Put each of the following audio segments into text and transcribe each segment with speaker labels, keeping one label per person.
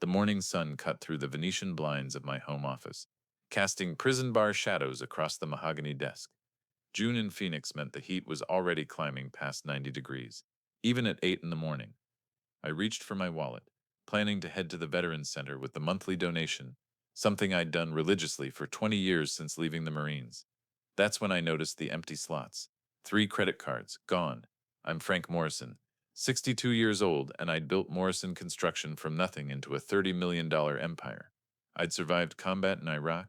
Speaker 1: The morning sun cut through the Venetian blinds of my home office, casting prison bar shadows across the mahogany desk. June in Phoenix meant the heat was already climbing past 90 degrees, even at 8 in the morning. I reached for my wallet, planning to head to the Veterans Center with the monthly donation, something I'd done religiously for 20 years since leaving the Marines. That's when I noticed the empty slots. 3 credit cards, gone. I'm Frank Morrison, 62 years old, and I'd built Morrison Construction from nothing into a $30 million empire. I'd survived combat in Iraq,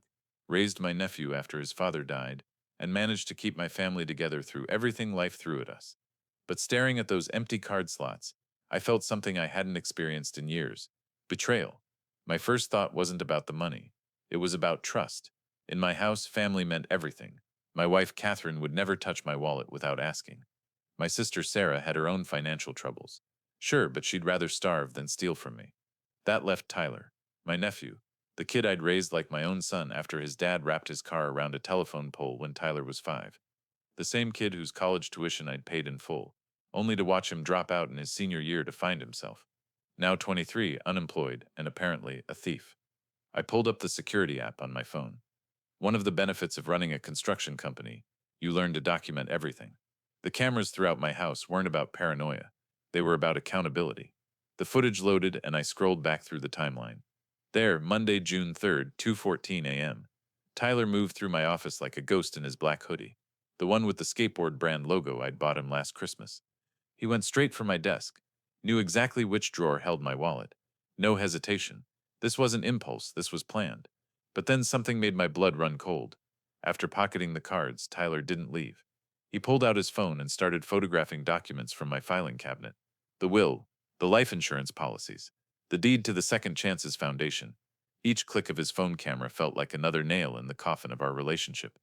Speaker 1: raised my nephew after his father died, and managed to keep my family together through everything life threw at us. But staring at those empty card slots, I felt something I hadn't experienced in years: betrayal. My first thought wasn't about the money, it was about trust. In my house, family meant everything. My wife, Catherine, would never touch my wallet without asking. My sister, Sarah, had her own financial troubles. Sure, but she'd rather starve than steal from me. That left Tyler, my nephew, the kid I'd raised like my own son after his dad wrapped his car around a telephone pole when Tyler was 5. The same kid whose college tuition I'd paid in full, only to watch him drop out in his senior year to find himself. Now 23, unemployed, and apparently a thief. I pulled up the security app on my phone. One of the benefits of running a construction company, you learn to document everything. The cameras throughout my house weren't about paranoia. They were about accountability. The footage loaded and I scrolled back through the timeline. There, Monday, June 3rd, 2:14 a.m. Tyler moved through my office like a ghost in his black hoodie, the one with the skateboard brand logo I'd bought him last Christmas. He went straight for my desk, knew exactly which drawer held my wallet. No hesitation. This wasn't impulse, this was planned. But then something made my blood run cold. After pocketing the cards, Tyler didn't leave. He pulled out his phone and started photographing documents from my filing cabinet: the will, the life insurance policies, the deed to the Second Chances Foundation. Each click of his phone camera felt like another nail in the coffin of our relationship.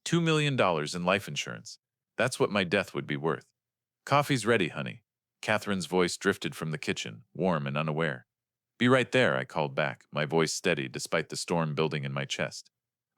Speaker 1: $2 million in life insurance. That's what my death would be worth. Coffee's ready, honey. Catherine's voice drifted from the kitchen, warm and unaware. Be right there, I called back, my voice steady despite the storm building in my chest.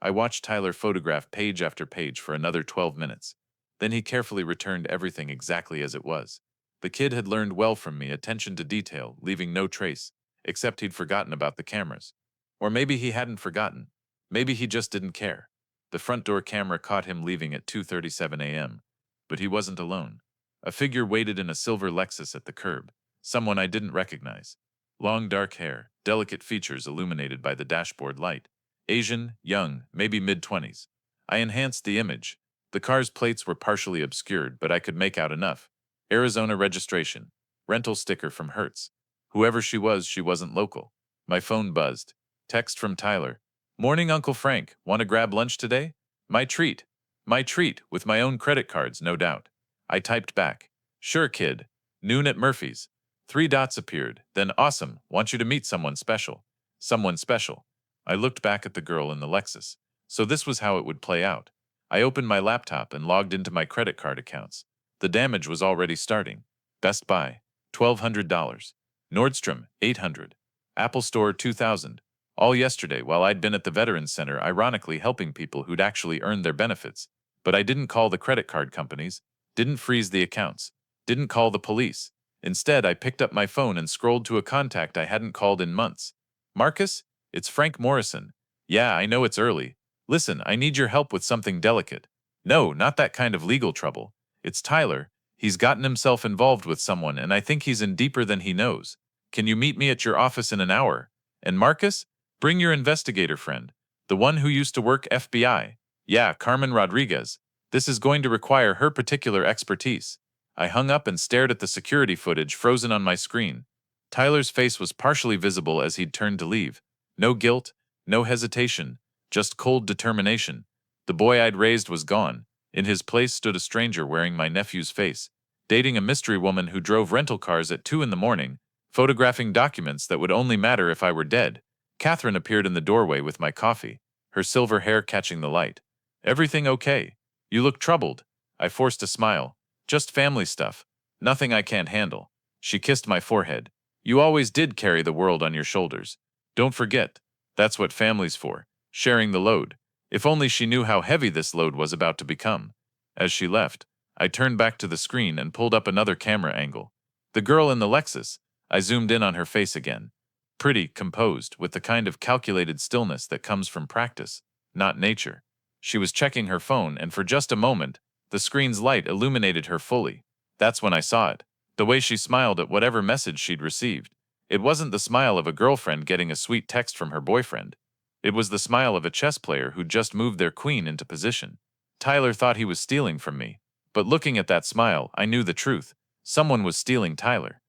Speaker 1: I watched Tyler photograph page after page for another 12 minutes. Then he carefully returned everything exactly as it was. The kid had learned well from me, attention to detail, leaving no trace, except he'd forgotten about the cameras. Or maybe he hadn't forgotten. Maybe he just didn't care. The front door camera caught him leaving at 2:37 a.m. But he wasn't alone. A figure waited in a silver Lexus at the curb, someone I didn't recognize. Long dark hair, delicate features illuminated by the dashboard light. Asian, young, maybe mid-20s. I enhanced the image. The car's plates were partially obscured, but I could make out enough. Arizona registration. Rental sticker from Hertz. Whoever she was, she wasn't local. My phone buzzed. Text from Tyler. Morning, Uncle Frank. Want to grab lunch today? My treat. My treat, with my own credit cards, no doubt. I typed back. Sure, kid. Noon at Murphy's. 3 dots appeared, then awesome, want you to meet someone special. Someone special. I looked back at the girl in the Lexus. So this was how it would play out. I opened my laptop and logged into my credit card accounts. The damage was already starting. Best Buy, $1,200. Nordstrom, $800. Apple Store, $2,000. All yesterday while I'd been at the Veterans Center ironically helping people who'd actually earned their benefits. But I didn't call the credit card companies, didn't freeze the accounts, didn't call the police. Instead, I picked up my phone and scrolled to a contact I hadn't called in months. Marcus? It's Frank Morrison. Yeah, I know it's early. Listen, I need your help with something delicate. No, not that kind of legal trouble. It's Tyler. He's gotten himself involved with someone, and I think he's in deeper than he knows. Can you meet me at your office in an hour? And Marcus? Bring your investigator friend. The one who used to work FBI. Yeah, Carmen Rodriguez. This is going to require her particular expertise. I hung up and stared at the security footage frozen on my screen. Tyler's face was partially visible as he'd turned to leave. No guilt, no hesitation, just cold determination. The boy I'd raised was gone. In his place stood a stranger wearing my nephew's face, dating a mystery woman who drove rental cars at 2 in the morning, photographing documents that would only matter if I were dead. Catherine appeared in the doorway with my coffee, her silver hair catching the light. Everything okay? You look troubled. I forced a smile. Just family stuff. Nothing I can't handle. She kissed my forehead. You always did carry the world on your shoulders. Don't forget. That's what family's for. Sharing the load. If only she knew how heavy this load was about to become. As she left, I turned back to the screen and pulled up another camera angle. The girl in the Lexus. I zoomed in on her face again. Pretty, composed, with the kind of calculated stillness that comes from practice, not nature. She was checking her phone, and for just a moment, the screen's light illuminated her fully. That's when I saw it. The way she smiled at whatever message she'd received. It wasn't the smile of a girlfriend getting a sweet text from her boyfriend. It was the smile of a chess player who just moved their queen into position. Tyler thought he was stealing from me, but looking at that smile, I knew the truth. Someone was stealing Tyler.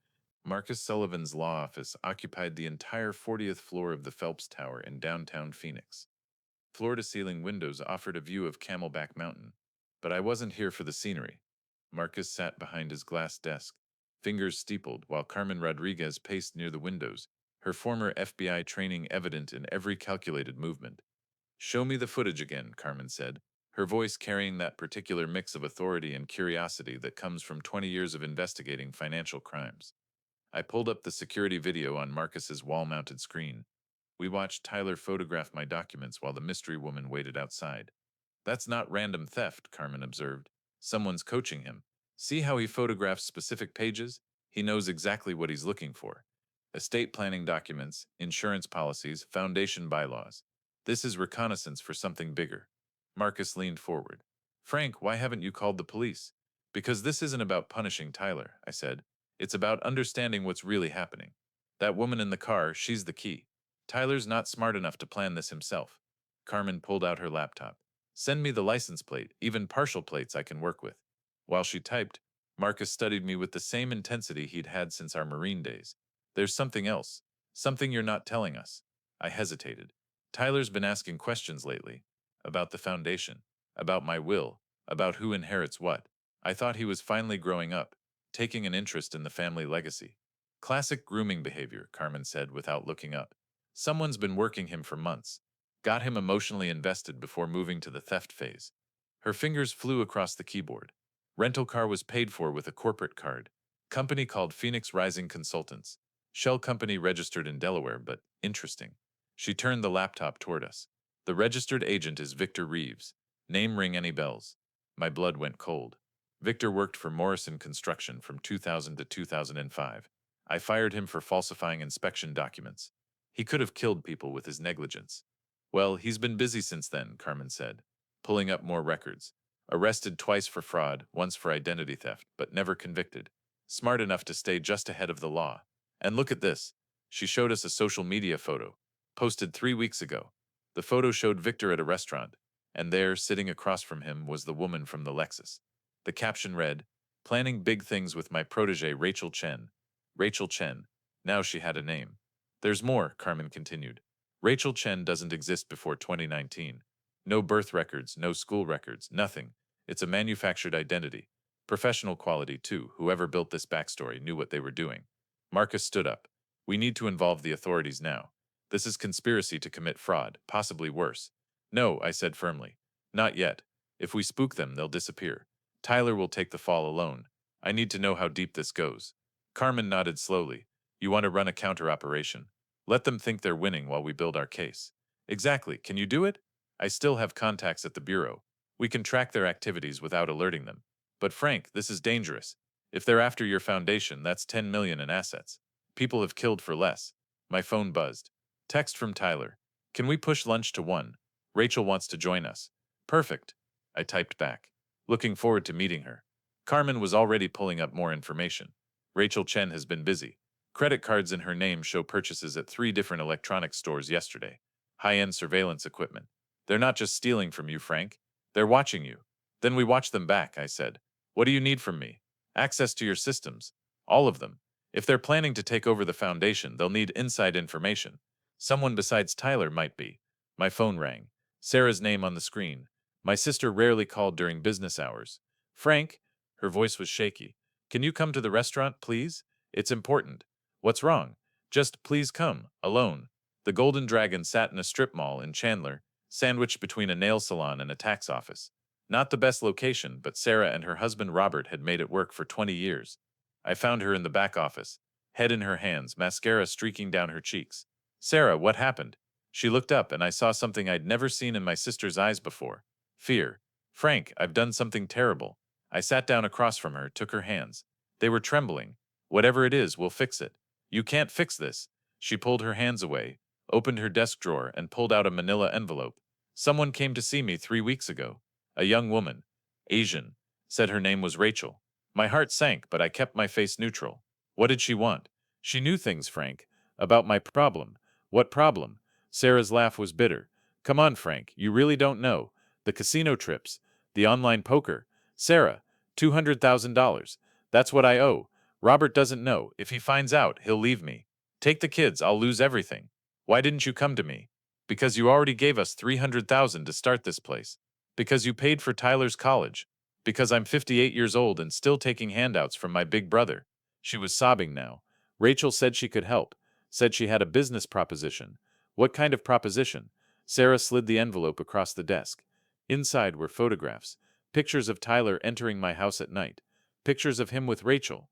Speaker 1: Marcus Sullivan's law office occupied the entire 40th floor of the Phelps Tower in downtown Phoenix. Floor-to-ceiling windows offered a view of Camelback Mountain. But I wasn't here for the scenery. Marcus sat behind his glass desk, fingers steepled, while Carmen Rodriguez paced near the windows, her former FBI training evident in every calculated movement. "Show me the footage again," Carmen said, her voice carrying that particular mix of authority and curiosity that comes from 20 years of investigating financial crimes. I pulled up the security video on Marcus's wall-mounted screen. We watched Tyler photograph my documents while the mystery woman waited outside. "That's not random theft," Carmen observed. "Someone's coaching him. See how he photographs specific pages? He knows exactly what he's looking for. Estate planning documents, insurance policies, foundation bylaws. This is reconnaissance for something bigger." Marcus leaned forward. "Frank, why haven't you called the police?" "Because this isn't about punishing Tyler," I said. "It's about understanding what's really happening. That woman in the car, she's the key. Tyler's not smart enough to plan this himself." Carmen pulled out her laptop. "Send me the license plate, even partial plates I can work with." While she typed, Marcus studied me with the same intensity he'd had since our Marine days. "There's something else. Something you're not telling us." I hesitated. "Tyler's been asking questions lately. About the foundation. About my will. About who inherits what." I thought he was finally growing up, taking an interest in the family legacy. "Classic grooming behavior," Carmen said without looking up. "Someone's been working him for months. Got him emotionally invested before moving to the theft phase." Her fingers flew across the keyboard. "Rental car was paid for with a corporate card. Company called Phoenix Rising Consultants. Shell company registered in Delaware, but interesting." She turned the laptop toward us. "The registered agent is Victor Reeves. Name ring any bells?" My blood went cold. Victor worked for Morrison Construction from 2000 to 2005. I fired him for falsifying inspection documents. He could have killed people with his negligence. "Well, he's been busy since then," Carmen said, pulling up more records. "Arrested twice for fraud, once for identity theft, but never convicted. Smart enough to stay just ahead of the law. And look at this." She showed us a social media photo, posted 3 weeks ago. The photo showed Victor at a restaurant, and there, sitting across from him, was the woman from the Lexus. The caption read, "Planning big things with my protege Rachel Chen." Rachel Chen. Now she had a name. "There's more," Carmen continued. "Rachel Chen doesn't exist before 2019. No birth records, no school records, nothing. It's a manufactured identity. Professional quality, too. Whoever built this backstory knew what they were doing." Marcus stood up. "We need to involve the authorities now. This is conspiracy to commit fraud, possibly worse." "No," I said firmly. "Not yet. If we spook them, they'll disappear. Tyler will take the fall alone. I need to know how deep this goes." Carmen nodded slowly. "You want to run a counter-operation? Let them think they're winning while we build our case." "Exactly. Can you do it?" "I still have contacts at the Bureau. We can track their activities without alerting them." "But Frank, this is dangerous. If they're after your foundation, that's 10 million in assets. People have killed for less." My phone buzzed. Text from Tyler. "Can we push lunch to 1? Rachel wants to join us." "Perfect." I typed back. Looking forward to meeting her. Carmen was already pulling up more information. "Rachel Chen has been busy. Credit cards in her name show purchases at 3 different electronics stores yesterday. High-end surveillance equipment. They're not just stealing from you, Frank. They're watching you." "Then we watch them back," I said. "What do you need from me?" "Access to your systems. All of them. If they're planning to take over the foundation, they'll need inside information. Someone besides Tyler might be." My phone rang. Sarah's name on the screen. My sister rarely called during business hours. "Frank," her voice was shaky, "can you come to the restaurant, please? It's important." "What's wrong?" "Just please come, alone." The Golden Dragon sat in a strip mall in Chandler, sandwiched between a nail salon and a tax office. Not the best location, but Sarah and her husband Robert had made it work for 20 years. I found her in the back office, head in her hands, mascara streaking down her cheeks. "Sarah, what happened?" She looked up, and I saw something I'd never seen in my sister's eyes before. Fear. "Frank, I've done something terrible." I sat down across from her, took her hands. They were trembling. "Whatever it is, we'll fix it." "You can't fix this." She pulled her hands away, opened her desk drawer, and pulled out a manila envelope. Someone came to see me 3 weeks ago. A young woman, Asian, said her name was Rachel. My heart sank, but I kept my face neutral. What did she want? She knew things, Frank. About my problem. What problem? Sarah's laugh was bitter. Come on, Frank, you really don't know. The casino trips, the online poker. Sarah, $200,000. That's what I owe. Robert doesn't know. If he finds out, he'll leave me. Take the kids, I'll lose everything. Why didn't you come to me? Because you already gave us $300,000 to start this place. Because you paid for Tyler's college. Because I'm 58 years old and still taking handouts from my big brother. She was sobbing now. Rachel said she could help. Said she had a business proposition. What kind of proposition? Sarah slid the envelope across the desk. Inside were photographs. Pictures of Tyler entering my house at night. Pictures of him with Rachel.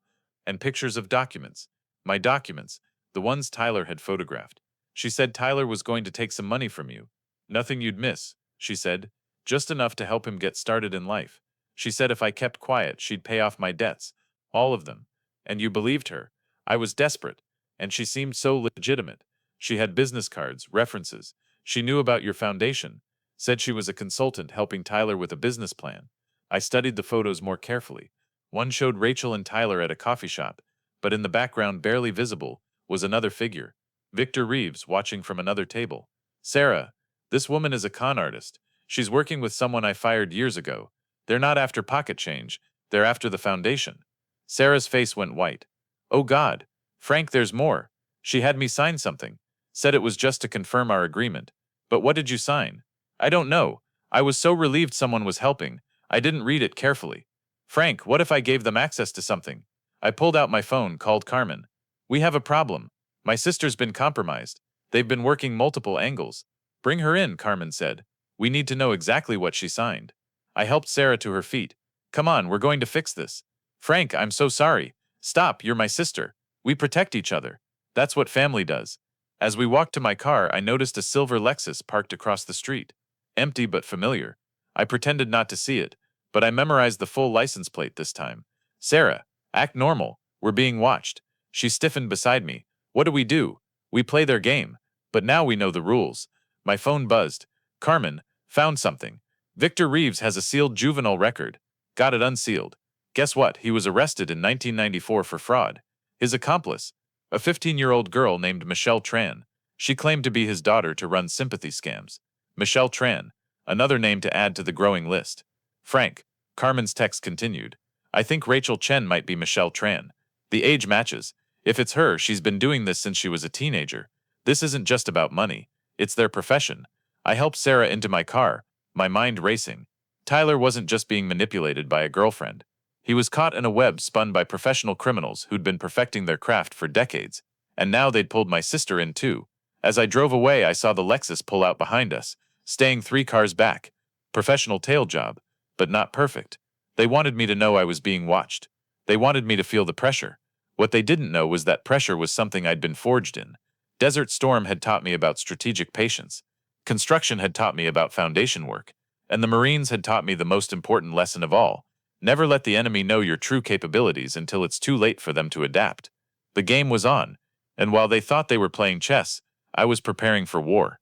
Speaker 1: And pictures of documents. My documents. The ones Tyler had photographed. She said Tyler was going to take some money from you. Nothing you'd miss, she said. Just enough to help him get started in life. She said if I kept quiet, she'd pay off my debts. All of them. And you believed her. I was desperate. And she seemed so legitimate. She had business cards, references. She knew about your foundation. Said she was a consultant helping Tyler with a business plan. I studied the photos more carefully. One showed Rachel and Tyler at a coffee shop, but in the background, barely visible, was another figure. Victor Reeves, watching from another table. Sarah, this woman is a con artist. She's working with someone I fired years ago. They're not after pocket change. They're after the foundation. Sarah's face went white. Oh God. Frank, there's more. She had me sign something. Said it was just to confirm our agreement. But what did you sign? I don't know. I was so relieved someone was helping. I didn't read it carefully. Frank, what if I gave them access to something? I pulled out my phone, called Carmen. We have a problem. My sister's been compromised. They've been working multiple angles. Bring her in, Carmen said. We need to know exactly what she signed. I helped Sarah to her feet. Come on, we're going to fix this. Frank, I'm so sorry. Stop, you're my sister. We protect each other. That's what family does. As we walked to my car, I noticed a silver Lexus parked across the street. Empty but familiar. I pretended not to see it, but I memorized the full license plate this time. Sarah, act normal. We're being watched. She stiffened beside me. What do we do? We play their game. But now we know the rules. My phone buzzed. Carmen, found something. Victor Reeves has a sealed juvenile record. Got it unsealed. Guess what? He was arrested in 1994 for fraud. His accomplice, a 15-year-old girl named Michelle Tran. She claimed to be his daughter to run sympathy scams. Michelle Tran, another name to add to the growing list. Frank, Carmen's text continued. I think Rachel Chen might be Michelle Tran. The age matches. If it's her, she's been doing this since she was a teenager. This isn't just about money. It's their profession. I helped Sarah into my car, my mind racing. Tyler wasn't just being manipulated by a girlfriend. He was caught in a web spun by professional criminals who'd been perfecting their craft for decades. And now they'd pulled my sister in too. As I drove away, I saw the Lexus pull out behind us, staying 3 cars back. Professional tail job, but not perfect. They wanted me to know I was being watched. They wanted me to feel the pressure. What they didn't know was that pressure was something I'd been forged in. Desert Storm had taught me about strategic patience. Construction had taught me about foundation work. And the Marines had taught me the most important lesson of all. Never let the enemy know your true capabilities until it's too late for them to adapt. The game was on, and while they thought they were playing chess, I was preparing for war.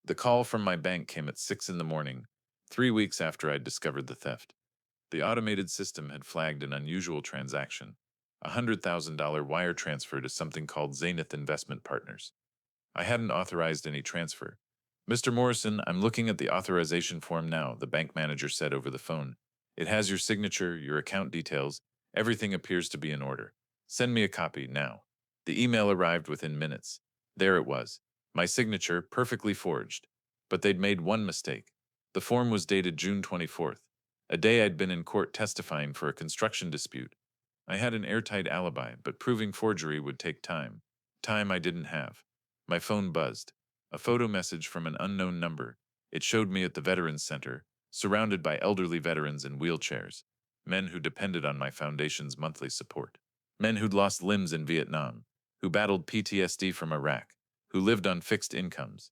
Speaker 1: The call from my bank came at 6 in the morning, 3 weeks after I'd discovered the theft. The automated system had flagged an unusual transaction, a $100,000 wire transfer to something called Zenith Investment Partners. I hadn't authorized any transfer. Mr. Morrison, I'm looking at the authorization form now, the bank manager said over the phone. It has your signature, your account details. Everything appears to be in order. Send me a copy now. The email arrived within minutes. There it was. My signature, perfectly forged. But they'd made one mistake. The form was dated June 24th, a day I'd been in court testifying for a construction dispute. I had an airtight alibi, but proving forgery would take time. Time I didn't have. My phone buzzed. A photo message from an unknown number. It showed me at the Veterans Center, surrounded by elderly veterans in wheelchairs, men who depended on my foundation's monthly support, men who'd lost limbs in Vietnam, who battled PTSD from Iraq, who lived on fixed incomes.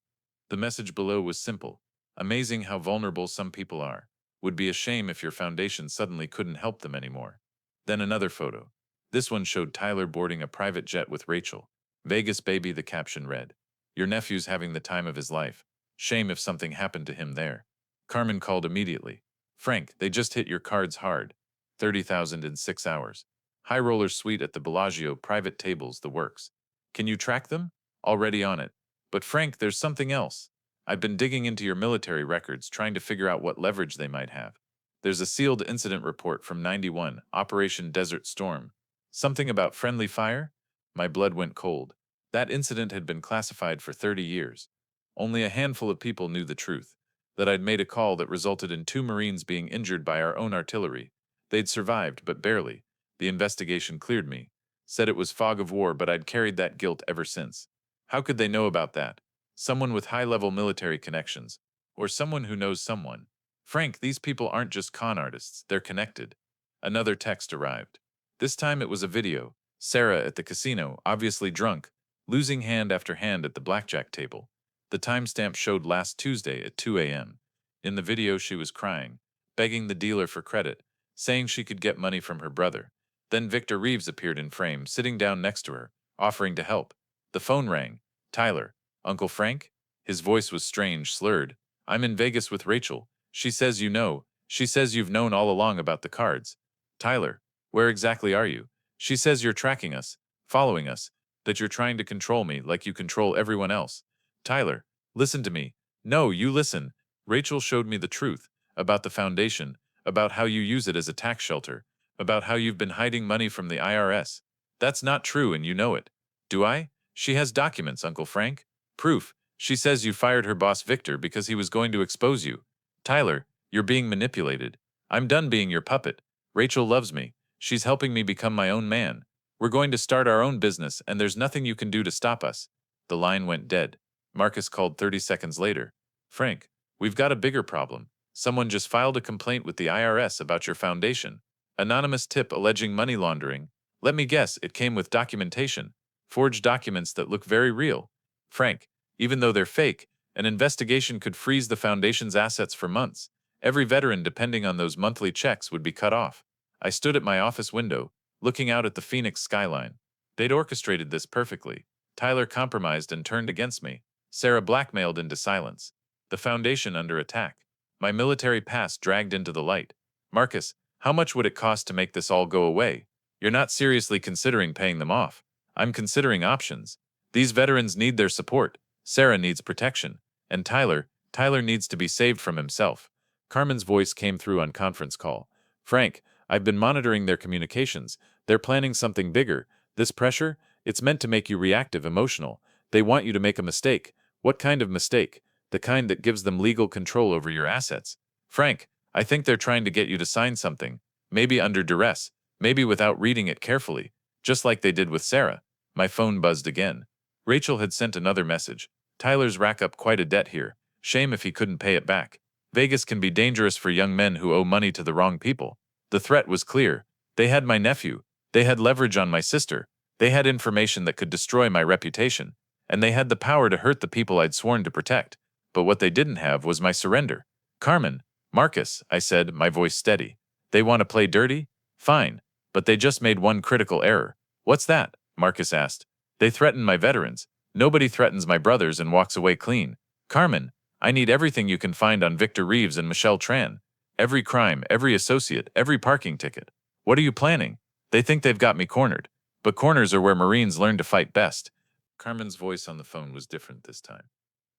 Speaker 1: The message below was simple. Amazing how vulnerable some people are. Would be a shame if your foundation suddenly couldn't help them anymore. Then another photo. This one showed Tyler boarding a private jet with Rachel. Vegas baby, the caption read. Your nephew's having the time of his life. Shame if something happened to him there. Carmen called immediately. Frank, they just hit your cards hard. 30,000 in 6 hours. High roller suite at the Bellagio, private tables, the works. Can you track them? Already on it. But Frank, there's something else. I've been digging into your military records, trying to figure out what leverage they might have. There's a sealed incident report from 91, Operation Desert Storm. Something about friendly fire? My blood went cold. That incident had been classified for 30 years. Only a handful of people knew the truth. That I'd made a call that resulted in 2 Marines being injured by our own artillery. They'd survived, but barely. The investigation cleared me. Said it was fog of war, but I'd carried that guilt ever since. How could they know about that? Someone with high-level military connections. Or someone who knows someone. Frank, these people aren't just con artists, they're connected. Another text arrived. This time it was a video. Sarah at the casino, obviously drunk, losing hand after hand at the blackjack table. The timestamp showed last Tuesday at 2 a.m. In the video she was crying, begging the dealer for credit, saying she could get money from her brother. Then Victor Reeves appeared in frame, sitting down next to her, offering to help. The phone rang. Tyler. Uncle Frank? His voice was strange, slurred. I'm in Vegas with Rachel. She says you know. She says you've known all along about the cards. Tyler. Where exactly are you? She says you're tracking us, following us, that you're trying to control me like you control everyone else. Tyler, listen to me. No, you listen. Rachel showed me the truth about the foundation, about how you use it as a tax shelter, about how you've been hiding money from the IRS. That's not true and you know it. Do I? She has documents, Uncle Frank. Proof. She says you fired her boss Victor because he was going to expose you. Tyler, you're being manipulated. I'm done being your puppet. Rachel loves me. She's helping me become my own man. We're going to start our own business and there's nothing you can do to stop us. The line went dead. Marcus called 30 seconds later. Frank, we've got a bigger problem. Someone just filed a complaint with the IRS about your foundation. Anonymous tip alleging money laundering. Let me guess, it came with documentation. Forged documents that look very real. Frank, even though they're fake, an investigation could freeze the foundation's assets for months. Every veteran depending on those monthly checks would be cut off. I stood at my office window, looking out at the Phoenix skyline. They'd orchestrated this perfectly. Tyler compromised and turned against me. Sarah blackmailed into silence. The foundation under attack. My military past dragged into the light. Marcus, how much would it cost to make this all go away? You're not seriously considering paying them off. I'm considering options. These veterans need their support. Sarah needs protection. And Tyler needs to be saved from himself. Carmen's voice came through on conference call. Frank, I've been monitoring their communications. They're planning something bigger. This pressure, it's meant to make you reactive, emotional. They want you to make a mistake. What kind of mistake? The kind that gives them legal control over your assets. Frank, I think they're trying to get you to sign something. Maybe under duress. Maybe without reading it carefully. Just like they did with Sarah. My phone buzzed again. Rachel had sent another message. Tyler's racked up quite a debt here. Shame if he couldn't pay it back. Vegas can be dangerous for young men who owe money to the wrong people. The threat was clear. They had my nephew. They had leverage on my sister. They had information that could destroy my reputation. And they had the power to hurt the people I'd sworn to protect. But what they didn't have was my surrender. Carmen, Marcus, I said, my voice steady. They want to play dirty? Fine. But they just made one critical error. What's that? Marcus asked. They threaten my veterans. Nobody threatens my brothers and walks away clean. Carmen, I need everything you can find on Victor Reeves and Michelle Tran. Every crime, every associate, every parking ticket. What are you planning? They think they've got me cornered. But corners are where Marines learn to fight best. Carmen's voice on the phone was different this time.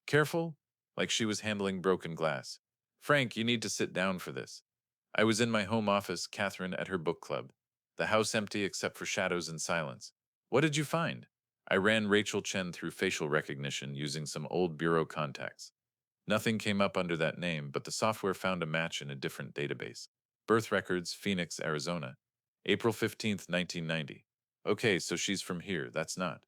Speaker 1: Careful? Like she was handling broken glass. Frank, you need to sit down for this. I was in my home office, Catherine at her book club. The house empty except for shadows and silence. What did you find? I ran Rachel Chen through facial recognition using some old bureau contacts. Nothing came up under that name, but the software found a match in a different database. Birth records, Phoenix, Arizona. April 15th, 1990. Okay, so she's from here, that's not.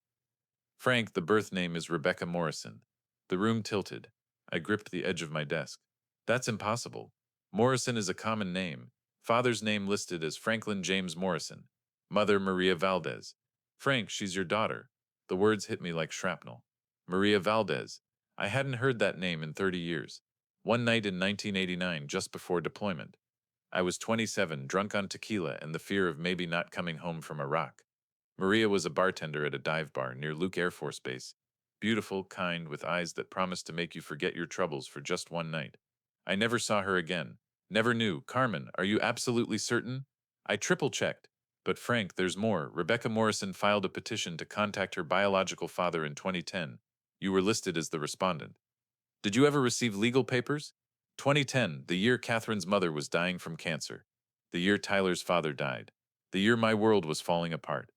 Speaker 1: Frank, the birth name is Rebecca Morrison. The room tilted. I gripped the edge of my desk. That's impossible. Morrison is a common name. Father's name listed as Franklin James Morrison. Mother Maria Valdez. Frank, she's your daughter. The words hit me like shrapnel. Maria Valdez. I hadn't heard that name in 30 years. One night in 1989, just before deployment. I was 27, drunk on tequila and the fear of maybe not coming home from Iraq. Maria was a bartender at a dive bar near Luke Air Force Base. Beautiful, kind, with eyes that promised to make you forget your troubles for just one night. I never saw her again. Never knew. Carmen, are you absolutely certain? I triple checked. But Frank, there's more. Rebecca Morrison filed a petition to contact her biological father in 2010. You were listed as the respondent. Did you ever receive legal papers? 2010, the year Catherine's mother was dying from cancer. The year Tyler's father died. The year my world was falling apart.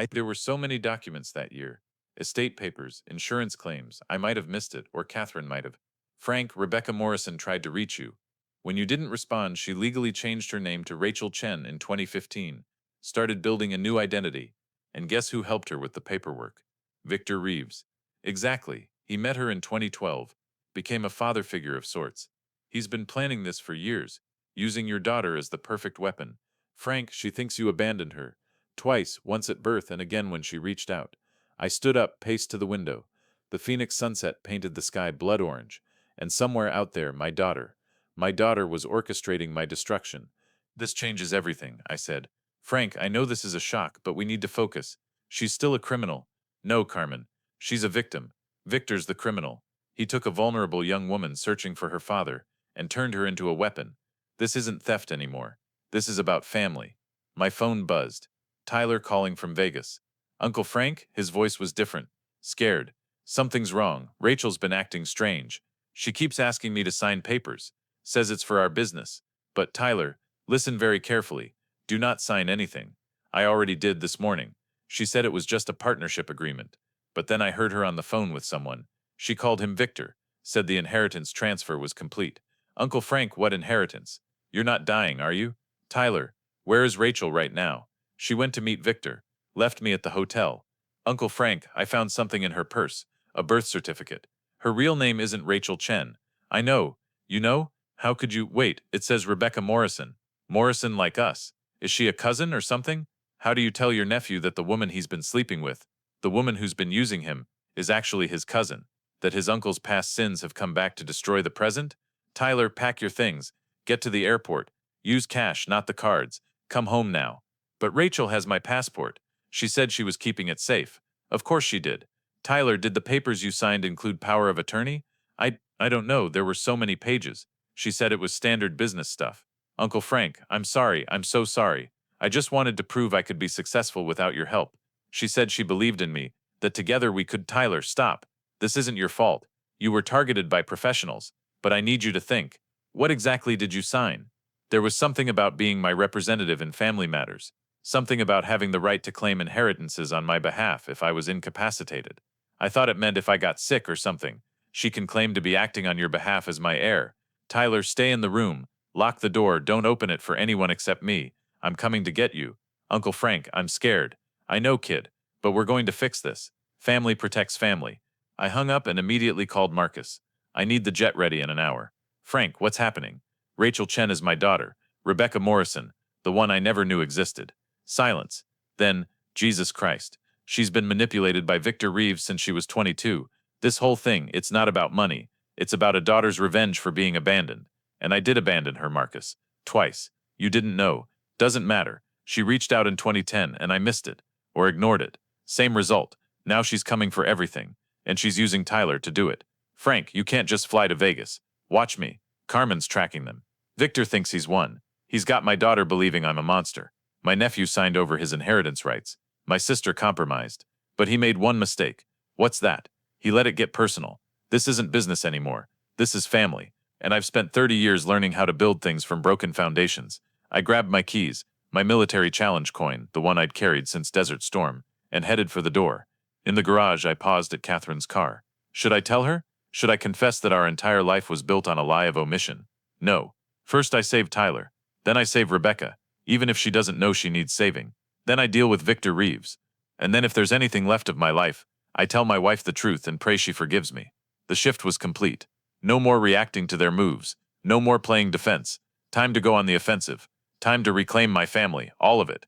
Speaker 1: There were so many documents that year. Estate papers, insurance claims. I might have missed it, or Catherine might have. Frank, Rebecca Morrison tried to reach you. When you didn't respond, she legally changed her name to Rachel Chen in 2015, started building a new identity. And guess who helped her with the paperwork? Victor Reeves. Exactly. He met her in 2012, became a father figure of sorts. He's been planning this for years, using your daughter as the perfect weapon. Frank, she thinks you abandoned her. Twice, once at birth and again when she reached out. I stood up, paced to the window. The Phoenix sunset painted the sky blood orange, and somewhere out there, my daughter. My daughter was orchestrating my destruction. This changes everything, I said. Frank, I know this is a shock, but we need to focus. She's still a criminal. No, Carmen. She's a victim. Victor's the criminal. He took a vulnerable young woman searching for her father and turned her into a weapon. This isn't theft anymore. This is about family. My phone buzzed. Tyler calling from Vegas. Uncle Frank? His voice was different. Scared. Something's wrong. Rachel's been acting strange. She keeps asking me to sign papers. Says it's for our business. But Tyler, listen very carefully. Do not sign anything. I already did this morning. She said it was just a partnership agreement. But then I heard her on the phone with someone. She called him Victor, said the inheritance transfer was complete. Uncle Frank, what inheritance? You're not dying, are you? Tyler, where is Rachel right now? She went to meet Victor, left me at the hotel. Uncle Frank, I found something in her purse, a birth certificate. Her real name isn't Rachel Chen. I know. You know? How could you? Wait, it says Rebecca Morrison. Morrison like us. Is she a cousin or something? How do you tell your nephew that the woman he's been sleeping with, the woman who's been using him, is actually his cousin? That his uncle's past sins have come back to destroy the present? Tyler, pack your things. Get to the airport. Use cash, not the cards. Come home now. But Rachel has my passport. She said she was keeping it safe. Of course she did. Tyler, did the papers you signed include power of attorney? I don't know, there were so many pages. She said it was standard business stuff. Uncle Frank, I'm sorry, I'm so sorry. I just wanted to prove I could be successful without your help. She said she believed in me, that together we could. Tyler, stop. This isn't your fault. You were targeted by professionals, but I need you to think. What exactly did you sign? There was something about being my representative in family matters, something about having the right to claim inheritances on my behalf if I was incapacitated. I thought it meant if I got sick or something, she can claim to be acting on your behalf as my heir. Tyler, stay in the room. Lock the door. Don't open it for anyone except me. I'm coming to get you. Uncle Frank, I'm scared. I know, kid, but we're going to fix this. Family protects family. I hung up and immediately called Marcus. I need the jet ready in an hour. Frank, what's happening? Rachel Chen is my daughter. Rebecca Morrison, the one I never knew existed. Silence. Then, Jesus Christ. She's been manipulated by Victor Reeves since she was 22. This whole thing, it's not about money. It's about a daughter's revenge for being abandoned. And I did abandon her, Marcus. Twice. You didn't know. Doesn't matter. She reached out in 2010 and I missed it. Or ignored it. Same result. Now she's coming for everything. And she's using Tyler to do it. Frank, you can't just fly to Vegas. Watch me. Carmen's tracking them. Victor thinks he's won. He's got my daughter believing I'm a monster. My nephew signed over his inheritance rights. My sister compromised. But he made one mistake. What's that? He let it get personal. This isn't business anymore. This is family. And I've spent 30 years learning how to build things from broken foundations. I grabbed my keys, my military challenge coin, the one I'd carried since Desert Storm, and headed for the door. In the garage, I paused at Catherine's car. Should I tell her? Should I confess that our entire life was built on a lie of omission? No. First I save Tyler. Then I save Rebecca, even if she doesn't know she needs saving. Then I deal with Victor Reeves. And then if there's anything left of my life, I tell my wife the truth and pray she forgives me. The shift was complete. No more reacting to their moves. No more playing defense. Time to go on the offensive. Time to reclaim my family, all of it.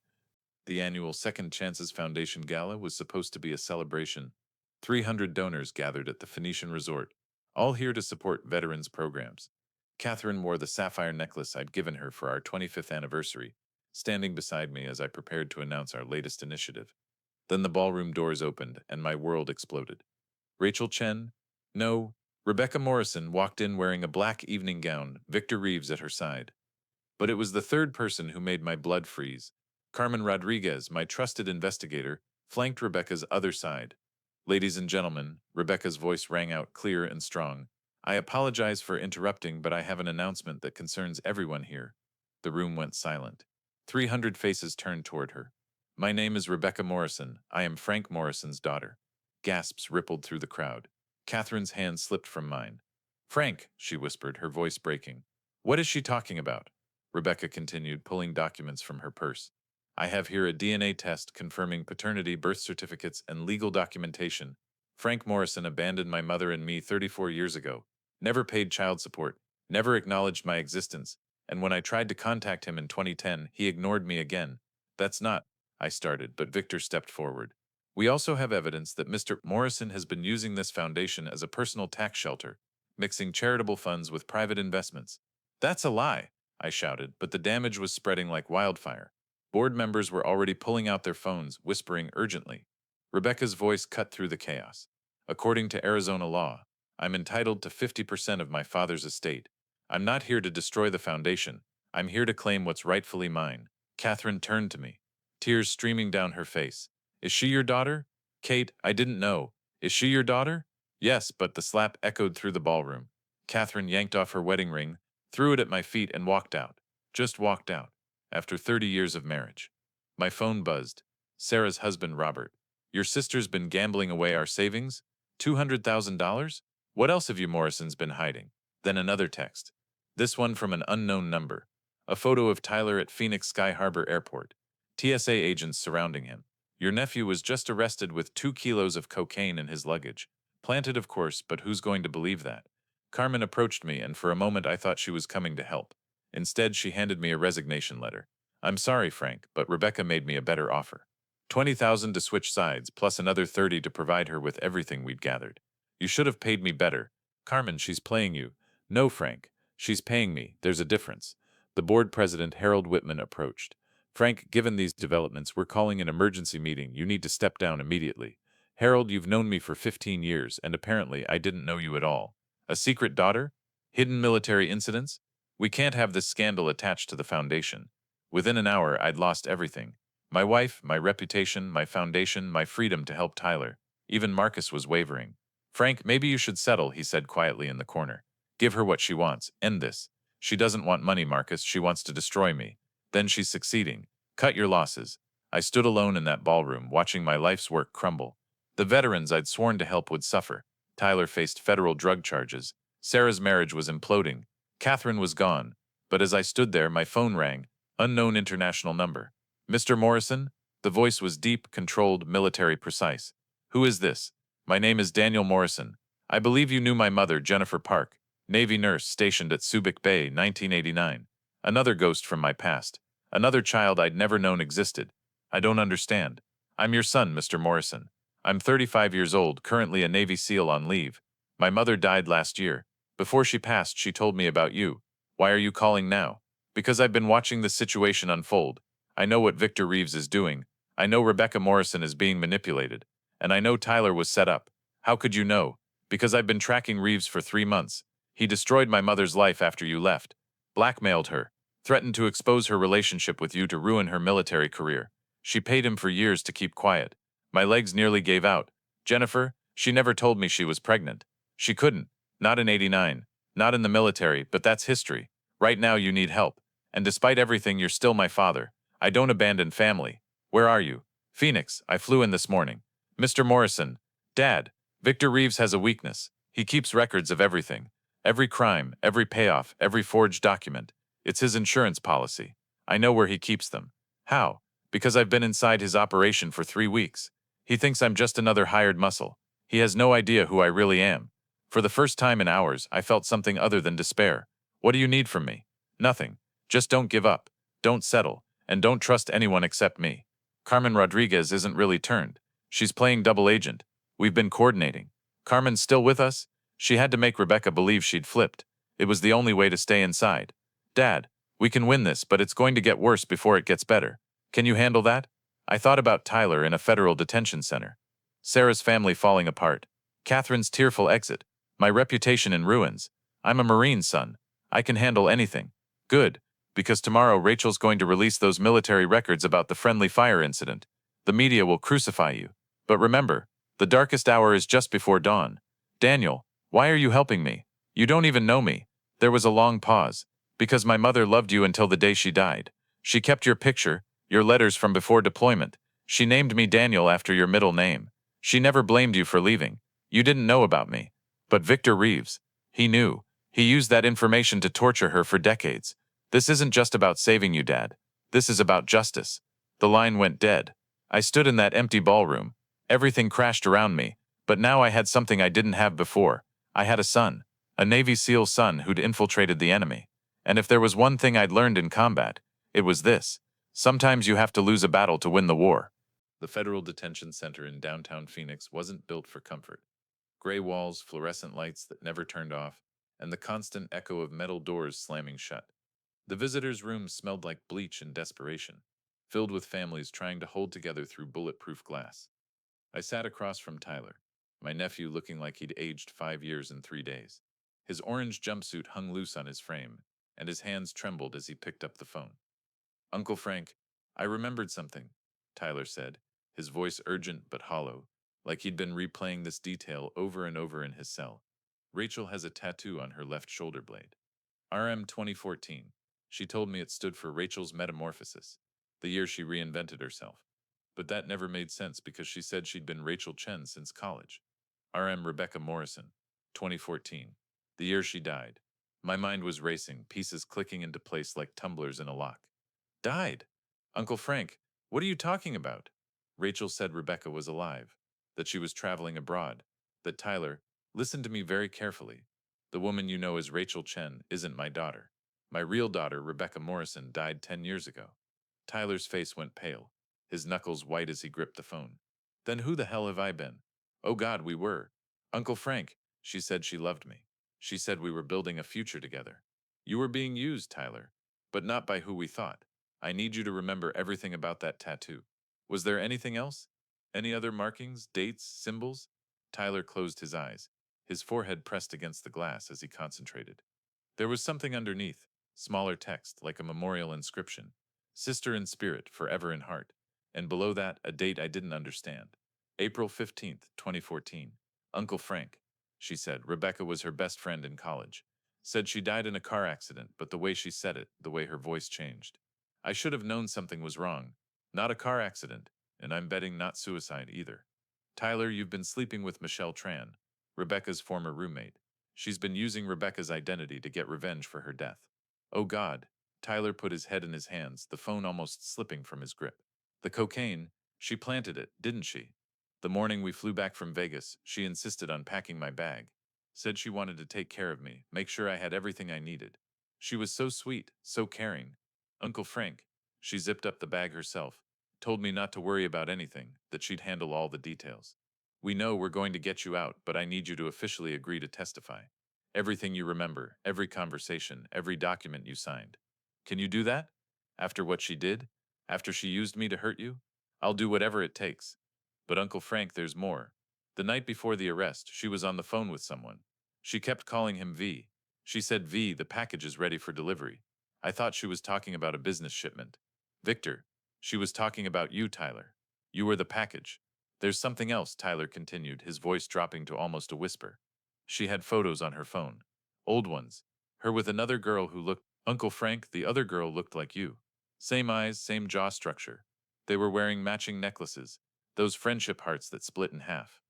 Speaker 1: The annual Second Chances Foundation Gala was supposed to be a celebration. 300 donors gathered at the Phoenician Resort, all here to support veterans programs. Catherine wore the sapphire necklace I'd given her for our 25th anniversary, standing beside me as I prepared to announce our latest initiative. Then the ballroom doors opened, and my world exploded. Rachel Chen? No. Rebecca Morrison walked in wearing a black evening gown, Victor Reeves at her side. But it was the third person who made my blood freeze. Carmen Rodriguez, my trusted investigator, flanked Rebecca's other side. Ladies and gentlemen, Rebecca's voice rang out clear and strong. I apologize for interrupting, but I have an announcement that concerns everyone here. The room went silent. 300 faces turned toward her. My name is Rebecca Morrison. I am Frank Morrison's daughter. Gasps rippled through the crowd. Catherine's hand slipped from mine. Frank, she whispered, her voice breaking. What is she talking about? Rebecca continued, pulling documents from her purse. I have here a DNA test confirming paternity, birth certificates, and legal documentation. Frank Morrison abandoned my mother and me 34 years ago, never paid child support, never acknowledged my existence, and when I tried to contact him in 2010, he ignored me again. That's not, I started, but Victor stepped forward. We also have evidence that Mr. Morrison has been using this foundation as a personal tax shelter, mixing charitable funds with private investments. That's a lie, I shouted, but the damage was spreading like wildfire. Board members were already pulling out their phones, whispering urgently. Rebecca's voice cut through the chaos. According to Arizona law, I'm entitled to 50% of my father's estate. I'm not here to destroy the foundation. I'm here to claim what's rightfully mine. Catherine turned to me, tears streaming down her face. Is she your daughter? Kate, I didn't know. Is she your daughter? Yes, but the slap echoed through the ballroom. Catherine yanked off her wedding ring, threw it at my feet, and walked out. Just walked out. After 30 years of marriage. My phone buzzed. Sarah's husband, Robert. Your sister's been gambling away our savings? $200,000? What else have you Morrisons been hiding? Then another text. This one from an unknown number. A photo of Tyler at Phoenix Sky Harbor Airport. TSA agents surrounding him. Your nephew was just arrested with 2 kilos of cocaine in his luggage. Planted, of course, but who's going to believe that? Carmen approached me, and for a moment I thought she was coming to help. Instead, she handed me a resignation letter. I'm sorry, Frank, but Rebecca made me a better offer. 20,000 to switch sides, plus another 30 to provide her with everything we'd gathered. You should have paid me better. Carmen, she's playing you. No, Frank. She's paying me. There's a difference. The board president, Harold Whitman, approached. Frank, given these developments, we're calling an emergency meeting. You need to step down immediately. Harold, you've known me for 15 years, and apparently I didn't know you at all. A secret daughter? Hidden military incidents? We can't have this scandal attached to the foundation. Within an hour, I'd lost everything. My wife, my reputation, my foundation, my freedom to help Tyler. Even Marcus was wavering. Frank, maybe you should settle, he said quietly in the corner. Give her what she wants. End this. She doesn't want money, Marcus. She wants to destroy me. Then she's succeeding. Cut your losses. I stood alone in that ballroom, watching my life's work crumble. The veterans I'd sworn to help would suffer. Tyler faced federal drug charges. Sarah's marriage was imploding. Catherine was gone. But as I stood there, my phone rang. Unknown international number. Mr. Morrison? The voice was deep, controlled, military precise. Who is this? My name is Daniel Morrison. I believe you knew my mother, Jennifer Park, Navy nurse stationed at Subic Bay, 1989. Another ghost from my past. Another child I'd never known existed. I don't understand. I'm your son, Mr. Morrison. I'm 35 years old, currently a Navy SEAL on leave. My mother died last year. Before she passed, she told me about you. Why are you calling now? Because I've been watching this situation unfold. I know what Victor Reeves is doing. I know Rebecca Morrison is being manipulated. And I know Tyler was set up. How could you know? Because I've been tracking Reeves for 3 months. He destroyed my mother's life after you left. Blackmailed her. Threatened to expose her relationship with you to ruin her military career. She paid him for years to keep quiet. My legs nearly gave out. Jennifer, she never told me she was pregnant. She couldn't. Not in '89. Not in the military, but that's history. Right now you need help. And despite everything, you're still my father. I don't abandon family. Where are you? Phoenix, I flew in this morning. Mr. Morrison. Dad, Victor Reeves has a weakness. He keeps records of everything. Every crime, every payoff, every forged document. It's his insurance policy. I know where he keeps them. How? Because I've been inside his operation for 3 weeks. He thinks I'm just another hired muscle. He has no idea who I really am. For the first time in hours, I felt something other than despair. What do you need from me? Nothing. Just don't give up. Don't settle. And don't trust anyone except me. Carmen Rodriguez isn't really turned. She's playing double agent. We've been coordinating. Carmen's still with us? She had to make Rebecca believe she'd flipped. It was the only way to stay inside. Dad, we can win this, but it's going to get worse before it gets better. Can you handle that? I thought about Tyler in a federal detention center. Sarah's family falling apart. Catherine's tearful exit. My reputation in ruins. I'm a Marine, son. I can handle anything. Good, because tomorrow Rachel's going to release those military records about the friendly fire incident. The media will crucify you. But remember, the darkest hour is just before dawn. Daniel, why are you helping me? You don't even know me. There was a long pause. Because my mother loved you until the day she died. She kept your picture, your letters from before deployment. She named me Daniel after your middle name. She never blamed you for leaving. You didn't know about me. But Victor Reeves, he knew. He used that information to torture her for decades. This isn't just about saving you, Dad. This is about justice. The line went dead. I stood in that empty ballroom. Everything crashed around me. But now I had something I didn't have before. I had a son. A Navy SEAL son who'd infiltrated the enemy. And if there was one thing I'd learned in combat, it was this. Sometimes you have to lose a battle to win the war. The federal detention center in downtown Phoenix wasn't built for comfort. Gray walls, fluorescent lights that never turned off, and the constant echo of metal doors slamming shut. The visitors' room smelled like bleach and desperation, filled with families trying to hold together through bulletproof glass. I sat across from Tyler, my nephew looking like he'd aged 5 years in 3 days. His orange jumpsuit hung loose on his frame, and his hands trembled as he picked up the phone. Uncle Frank, I remembered something, Tyler said, his voice urgent but hollow, like he'd been replaying this detail over and over in his cell. Rachel has a tattoo on her left shoulder blade. RM 2014. She told me it stood for Rachel's Metamorphosis, the year she reinvented herself. But that never made sense because she said she'd been Rachel Chen since college. RM Rebecca Morrison, 2014, the year she died. My mind was racing, pieces clicking into place like tumblers in a lock. Died? Uncle Frank, what are you talking about? Rachel said Rebecca was alive, that she was traveling abroad, that Tyler, listen to me very carefully. The woman you know as Rachel Chen isn't my daughter. My real daughter, Rebecca Morrison, died 10 years ago. Tyler's face went pale, his knuckles white as he gripped the phone. Then who the hell have I been? Oh God, we were. Uncle Frank, she said she loved me. She said we were building a future together. You were being used, Tyler, but not by who we thought. I need you to remember everything about that tattoo. Was there anything else? Any other markings, dates, symbols? Tyler closed his eyes, his forehead pressed against the glass as he concentrated. There was something underneath, smaller text like a memorial inscription. Sister in spirit, forever in heart. And below that, a date I didn't understand. April 15th, 2014. Uncle Frank, she said. Rebecca was her best friend in college. Said she died in a car accident, but the way she said it, the way her voice changed. I should have known something was wrong. Not a car accident, and I'm betting not suicide either. Tyler, you've been sleeping with Michelle Tran, Rebecca's former roommate. She's been using Rebecca's identity to get revenge for her death. Oh God. Tyler put his head in his hands, the phone almost slipping from his grip. The cocaine, she planted it, didn't she? The morning we flew back from Vegas, she insisted on packing my bag. Said she wanted to take care of me, make sure I had everything I needed. She was so sweet, so caring. Uncle Frank, she zipped up the bag herself, told me not to worry about anything, that she'd handle all the details. We know we're going to get you out, but I need you to officially agree to testify. Everything you remember, every conversation, every document you signed. Can you do that? After what she did? After she used me to hurt you? I'll do whatever it takes. But Uncle Frank, there's more. The night before the arrest, she was on the phone with someone. She kept calling him V. She said, V, the package is ready for delivery. I thought she was talking about a business shipment. Victor, she was talking about you, Tyler. You were the package. There's something else, Tyler continued, his voice dropping to almost a whisper. She had photos on her phone. Old ones. Her with another girl who looked, Uncle Frank, the other girl looked like you. Same eyes, same jaw structure. They were wearing matching necklaces, those friendship hearts that split in half.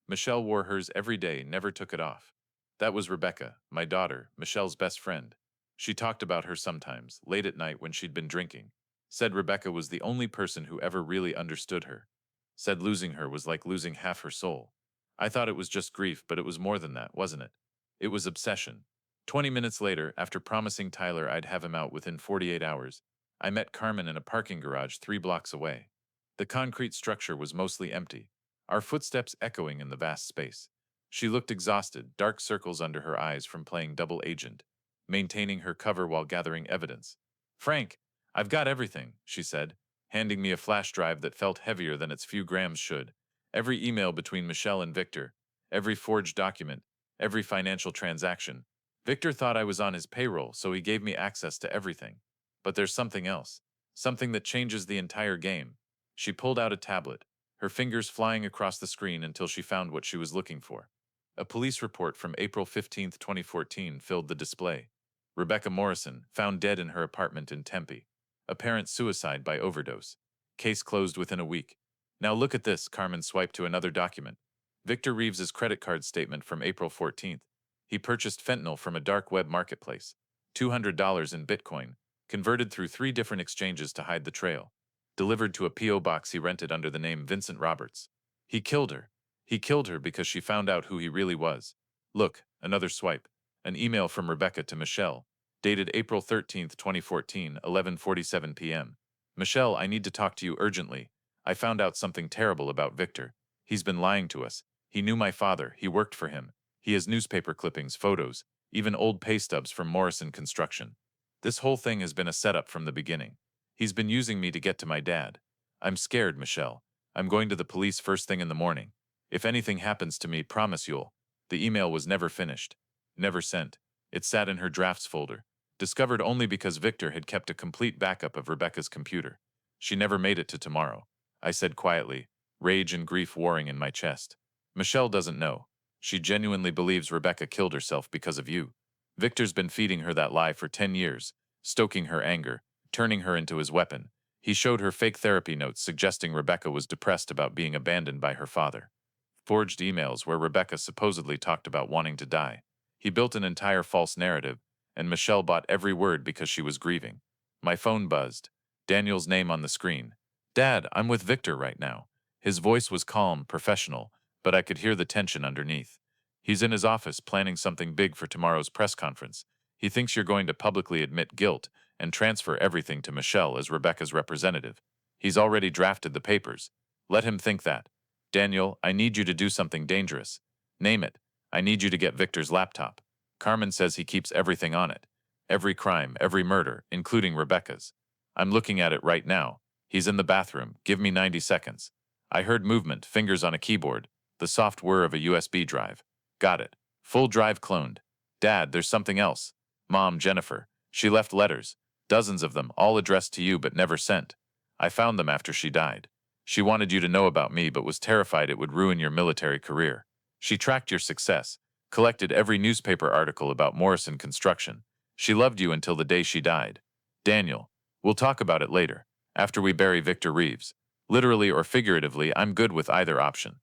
Speaker 1: Michelle wore hers every day, never took it off. That was Rebecca, my daughter, Michelle's best friend. She talked about her sometimes, late at night when she'd been drinking. Said Rebecca was the only person who ever really understood her. Said losing her was like losing half her soul. I thought it was just grief, but it was more than that, wasn't it? It was obsession. 20 minutes later, after promising Tyler I'd have him out within 48 hours, I met Carmen in a parking garage 3 blocks away. The concrete structure was mostly empty, our footsteps echoing in the vast space. She looked exhausted, dark circles under her eyes from playing double agent, maintaining her cover while gathering evidence. Frank, I've got everything, she said, handing me a flash drive that felt heavier than its few grams should. Every email between Michelle and Victor, every forged document, every financial transaction. Victor thought I was on his payroll, so he gave me access to everything. But there's something else. Something that changes the entire game. She pulled out a tablet, her fingers flying across the screen until she found what she was looking for. A police report from April 15, 2014 filled the display. Rebecca Morrison, found dead in her apartment in Tempe. Apparent suicide by overdose. Case closed within a week. Now look at this, Carmen swiped to another document. Victor Reeves's credit card statement from April 14th. He purchased fentanyl from a dark web marketplace. $200 in Bitcoin, converted through 3 different exchanges to hide the trail. Delivered to a P.O. box he rented under the name Vincent Roberts. He killed her. He killed her because she found out who he really was. Look, another swipe. An email from Rebecca to Michelle, dated April 13th, 2014, 11:47 p.m. Michelle, I need to talk to you urgently. I found out something terrible about Victor. He's been lying to us. He knew my father. He worked for him. He has newspaper clippings, photos, even old pay stubs from Morrison Construction. This whole thing has been a setup from the beginning. He's been using me to get to my dad. I'm scared, Michelle. I'm going to the police first thing in the morning. If anything happens to me, promise you'll. The email was never finished. Never sent. It sat in her drafts folder. Discovered only because Victor had kept a complete backup of Rebecca's computer. She never made it to tomorrow. I said quietly, rage and grief warring in my chest. Michelle doesn't know. She genuinely believes Rebecca killed herself because of you. Victor's been feeding her that lie for 10 years, stoking her anger, turning her into his weapon. He showed her fake therapy notes suggesting Rebecca was depressed about being abandoned by her father. Forged emails where Rebecca supposedly talked about wanting to die. He built an entire false narrative, and Michelle bought every word because she was grieving. My phone buzzed. Daniel's name on the screen. Dad, I'm with Victor right now. His voice was calm, professional, but I could hear the tension underneath. He's in his office planning something big for tomorrow's press conference. He thinks you're going to publicly admit guilt and transfer everything to Michelle as Rebecca's representative. He's already drafted the papers. Let him think that. Daniel, I need you to do something dangerous. Name it. I need you to get Victor's laptop. Carmen says he keeps everything on it. Every crime, every murder, including Rebecca's. I'm looking at it right now. He's in the bathroom. Give me 90 seconds. I heard movement, fingers on a keyboard, the soft whir of a USB drive. Got it. Full drive cloned. Dad, there's something else. Mom, Jennifer. She left letters. Dozens of them, all addressed to you but never sent. I found them after she died. She wanted you to know about me but was terrified it would ruin your military career. She tracked your success, collected every newspaper article about Morrison Construction. She loved you until the day she died. Daniel, we'll talk about it later, after we bury Victor Reeves. Literally or figuratively, I'm good with either option.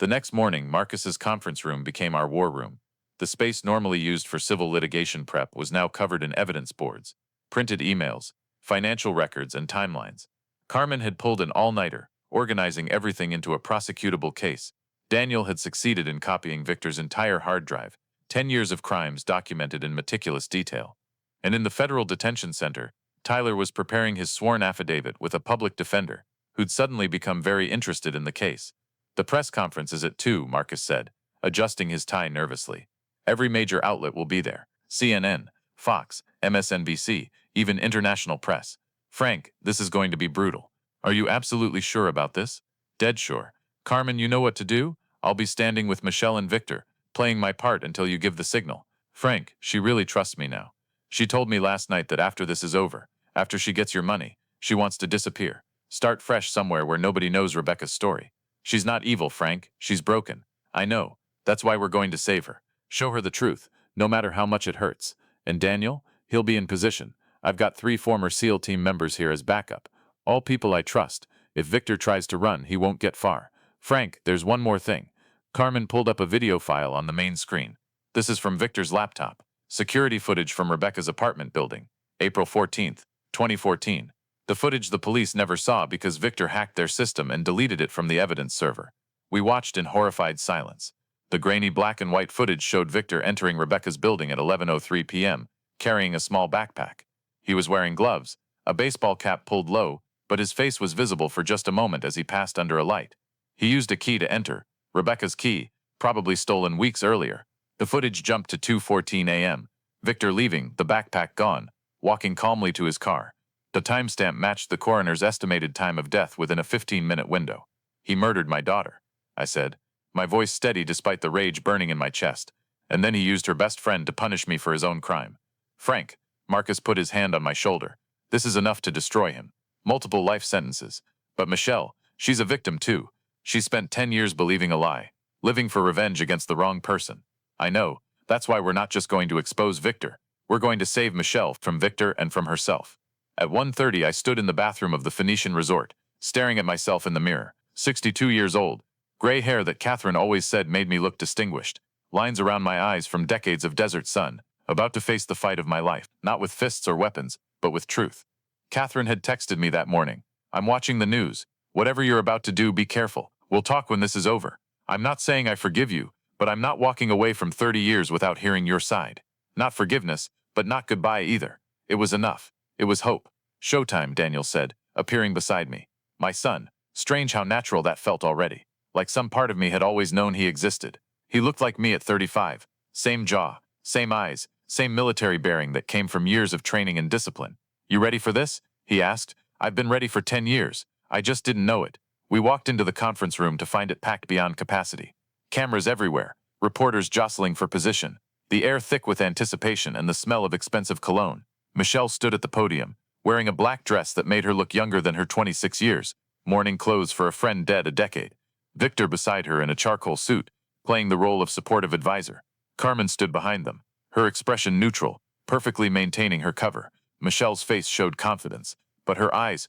Speaker 1: The next morning, Marcus's conference room became our war room. The space normally used for civil litigation prep was now covered in evidence boards, printed emails, financial records, and timelines. Carmen had pulled an all-nighter, organizing everything into a prosecutable case. Daniel had succeeded in copying Victor's entire hard drive, 10 years of crimes documented in meticulous detail. And in the federal detention center, Tyler was preparing his sworn affidavit with a public defender, who'd suddenly become very interested in the case. The press conference is at 2, Marcus said, adjusting his tie nervously. Every major outlet will be there. CNN, Fox, MSNBC, even international press. Frank, this is going to be brutal. Are you absolutely sure about this? Dead sure. Carmen, you know what to do? I'll be standing with Michelle and Victor, playing my part until you give the signal. Frank, she really trusts me now. She told me last night that after this is over, after she gets your money, she wants to disappear. Start fresh somewhere where nobody knows Rebecca's story. She's not evil, Frank. She's broken. I know. That's why we're going to save her. Show her the truth, no matter how much it hurts. And Daniel, he'll be in position. I've got 3 former SEAL team members here as backup. All people I trust. If Victor tries to run, he won't get far. Frank, there's one more thing. Carmen pulled up a video file on the main screen. This is from Victor's laptop. Security footage from Rebecca's apartment building. April 14th, 2014. The footage the police never saw because Victor hacked their system and deleted it from the evidence server. We watched in horrified silence. The grainy black and white footage showed Victor entering Rebecca's building at 11:03 p.m., carrying a small backpack. He was wearing gloves, a baseball cap pulled low, but his face was visible for just a moment as he passed under a light. He used a key to enter, Rebecca's key, probably stolen weeks earlier. The footage jumped to 2:14 a.m. Victor leaving, the backpack gone, walking calmly to his car. The timestamp matched the coroner's estimated time of death within a 15-minute window. He murdered my daughter, I said, my voice steady despite the rage burning in my chest. And then he used her best friend to punish me for his own crime. Frank, Marcus put his hand on my shoulder. This is enough to destroy him. Multiple life sentences. But Michelle, she's a victim too. She spent 10 years believing a lie, living for revenge against the wrong person. I know, that's why we're not just going to expose Victor. We're going to save Michelle from Victor and from herself. At 1:30 I stood in the bathroom of the Phoenician resort, staring at myself in the mirror, 62 years old. Gray hair that Catherine always said made me look distinguished. Lines around my eyes from decades of desert sun, about to face the fight of my life, not with fists or weapons, but with truth. Catherine had texted me that morning. I'm watching the news. Whatever you're about to do, be careful. We'll talk when this is over. I'm not saying I forgive you, but I'm not walking away from 30 years without hearing your side. Not forgiveness, but not goodbye either. It was enough. It was hope. Showtime, Daniel said, appearing beside me. My son. Strange how natural that felt already. Like some part of me had always known he existed. He looked like me at 35. Same jaw, same eyes, same military bearing that came from years of training and discipline. You ready for this? He asked. I've been ready for 10 years. I just didn't know it. We walked into the conference room to find it packed beyond capacity. Cameras everywhere, reporters jostling for position, the air thick with anticipation and the smell of expensive cologne. Michelle stood at the podium, wearing a black dress that made her look younger than her 26 years, mourning clothes for a friend dead a decade. Victor beside her in a charcoal suit, playing the role of supportive advisor. Carmen stood behind them, her expression neutral, perfectly maintaining her cover. Michelle's face showed confidence, but her eyes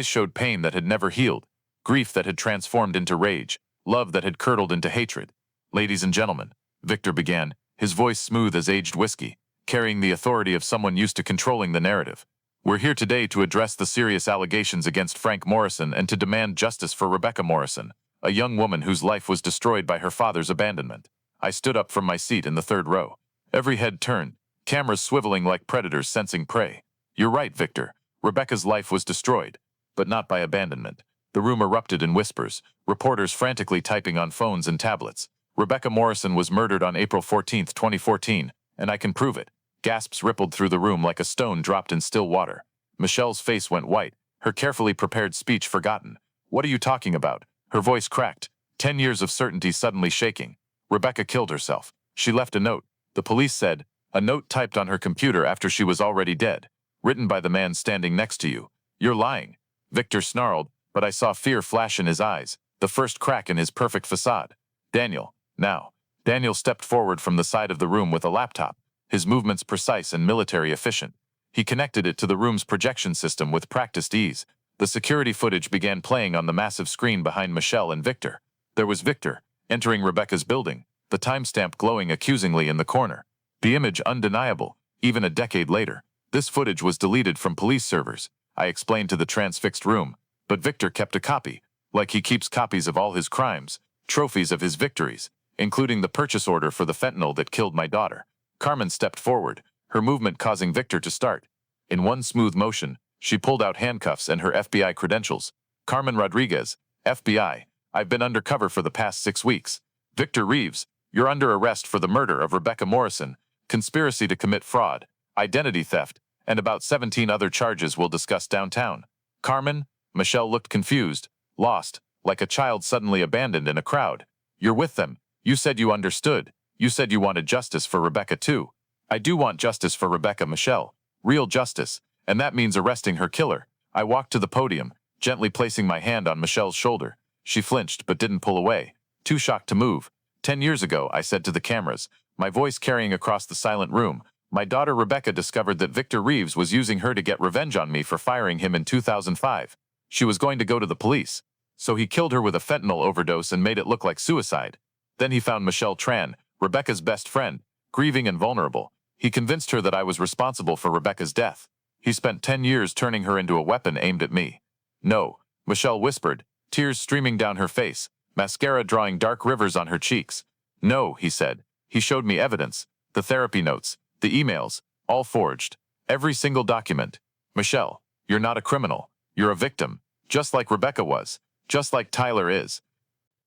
Speaker 1: showed pain that had never healed, grief that had transformed into rage, love that had curdled into hatred. Ladies and gentlemen, Victor began, his voice smooth as aged whiskey, carrying the authority of someone used to controlling the narrative. We're here today to address the serious allegations against Frank Morrison and to demand justice for Rebecca Morrison, a young woman whose life was destroyed by her father's abandonment. I stood up from my seat in the third row. Every head turned, cameras swiveling like predators sensing prey. You're right, Victor. Rebecca's life was destroyed, but not by abandonment. The room erupted in whispers, reporters frantically typing on phones and tablets. Rebecca Morrison was murdered on April 14, 2014, and I can prove it. Gasps rippled through the room like a stone dropped in still water. Michelle's face went white, her carefully prepared speech forgotten. What are you talking about? Her voice cracked, 10 years of certainty suddenly shaking. Rebecca killed herself. She left a note. The police said, a note typed on her computer after she was already dead. Written by the man standing next to you. You're lying. Victor snarled, but I saw fear flash in his eyes, the first crack in his perfect facade. Daniel, now. Daniel stepped forward from the side of the room with a laptop, his movements precise and military efficient. He connected it to the room's projection system with practiced ease. The security footage began playing on the massive screen behind Michelle and Victor. There was Victor, entering Rebecca's building, the timestamp glowing accusingly in the corner. The image undeniable, even a decade later. This footage was deleted from police servers, I explained to the transfixed room, but Victor kept a copy, like he keeps copies of all his crimes, trophies of his victories, including the purchase order for the fentanyl that killed my daughter. Carmen stepped forward, her movement causing Victor to start. In one smooth motion, she pulled out handcuffs and her FBI credentials. Carmen Rodriguez, FBI, I've been undercover for the past 6 weeks. Victor Reeves, you're under arrest for the murder of Rebecca Morrison, conspiracy to commit fraud, identity theft, and about 17 other charges we'll discuss downtown. Carmen? Michelle looked confused, lost, like a child suddenly abandoned in a crowd. You're with them. You said you understood. You said you wanted justice for Rebecca too. I do want justice for Rebecca, Michelle. Real justice, and that means arresting her killer. I walked to the podium, gently placing my hand on Michelle's shoulder. She flinched but didn't pull away, too shocked to move. 10 years ago, I said to the cameras, my voice carrying across the silent room, my daughter Rebecca discovered that Victor Reeves was using her to get revenge on me for firing him in 2005. She was going to go to the police. So he killed her with a fentanyl overdose and made it look like suicide. Then he found Michelle Tran, Rebecca's best friend, grieving and vulnerable. He convinced her that I was responsible for Rebecca's death. He spent 10 years turning her into a weapon aimed at me. No, Michelle whispered, tears streaming down her face, mascara drawing dark rivers on her cheeks. No, he said. He showed me evidence, the therapy notes, the emails, all forged. Every single document. Michelle, you're not a criminal. You're a victim, just like Rebecca was, just like Tyler is.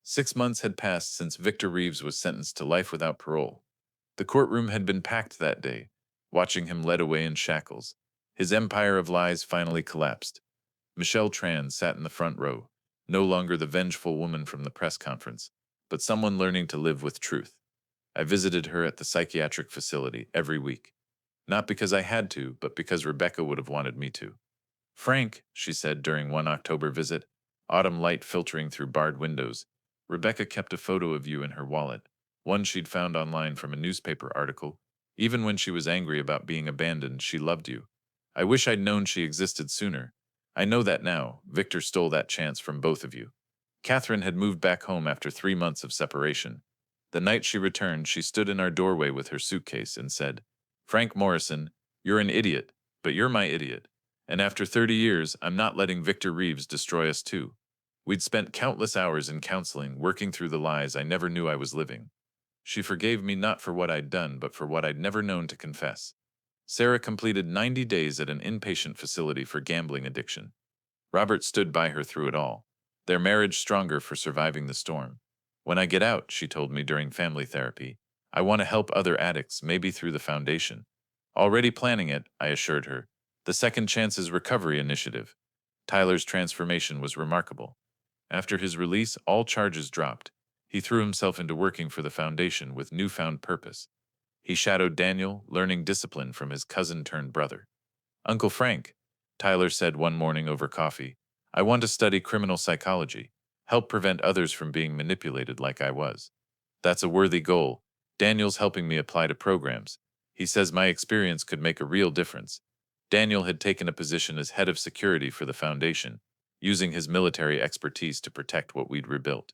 Speaker 1: 6 months had passed since Victor Reeves was sentenced to life without parole. The courtroom had been packed that day, watching him led away in shackles. His empire of lies finally collapsed. Michelle Tran sat in the front row, no longer the vengeful woman from the press conference, but someone learning to live with truth. I visited her at the psychiatric facility every week. Not because I had to, but because Rebecca would have wanted me to. Frank, she said during one October visit, autumn light filtering through barred windows, Rebecca kept a photo of you in her wallet, one she'd found online from a newspaper article. Even when she was angry about being abandoned, she loved you. I wish I'd known she existed sooner. I know that now. Victor stole that chance from both of you. Catherine had moved back home after 3 months of separation. The night she returned, she stood in our doorway with her suitcase and said, "Frank Morrison, you're an idiot, but you're my idiot. And after 30 years, I'm not letting Victor Reeves destroy us too." We'd spent countless hours in counseling, working through the lies I never knew I was living. She forgave me not for what I'd done, but for what I'd never known to confess. Sarah completed 90 days at an inpatient facility for gambling addiction. Robert stood by her through it all, their marriage stronger for surviving the storm. "When I get out," she told me during family therapy, "I want to help other addicts, maybe through the foundation." "Already planning it," I assured her. "The Second Chances Recovery Initiative." Tyler's transformation was remarkable. After his release, all charges dropped. He threw himself into working for the foundation with newfound purpose. He shadowed Daniel, learning discipline from his cousin-turned-brother. "Uncle Frank," Tyler said one morning over coffee, "I want to study criminal psychology, help prevent others from being manipulated like I was." "That's a worthy goal. Daniel's helping me apply to programs. He says my experience could make a real difference." Daniel had taken a position as head of security for the foundation, using his military expertise to protect what we'd rebuilt.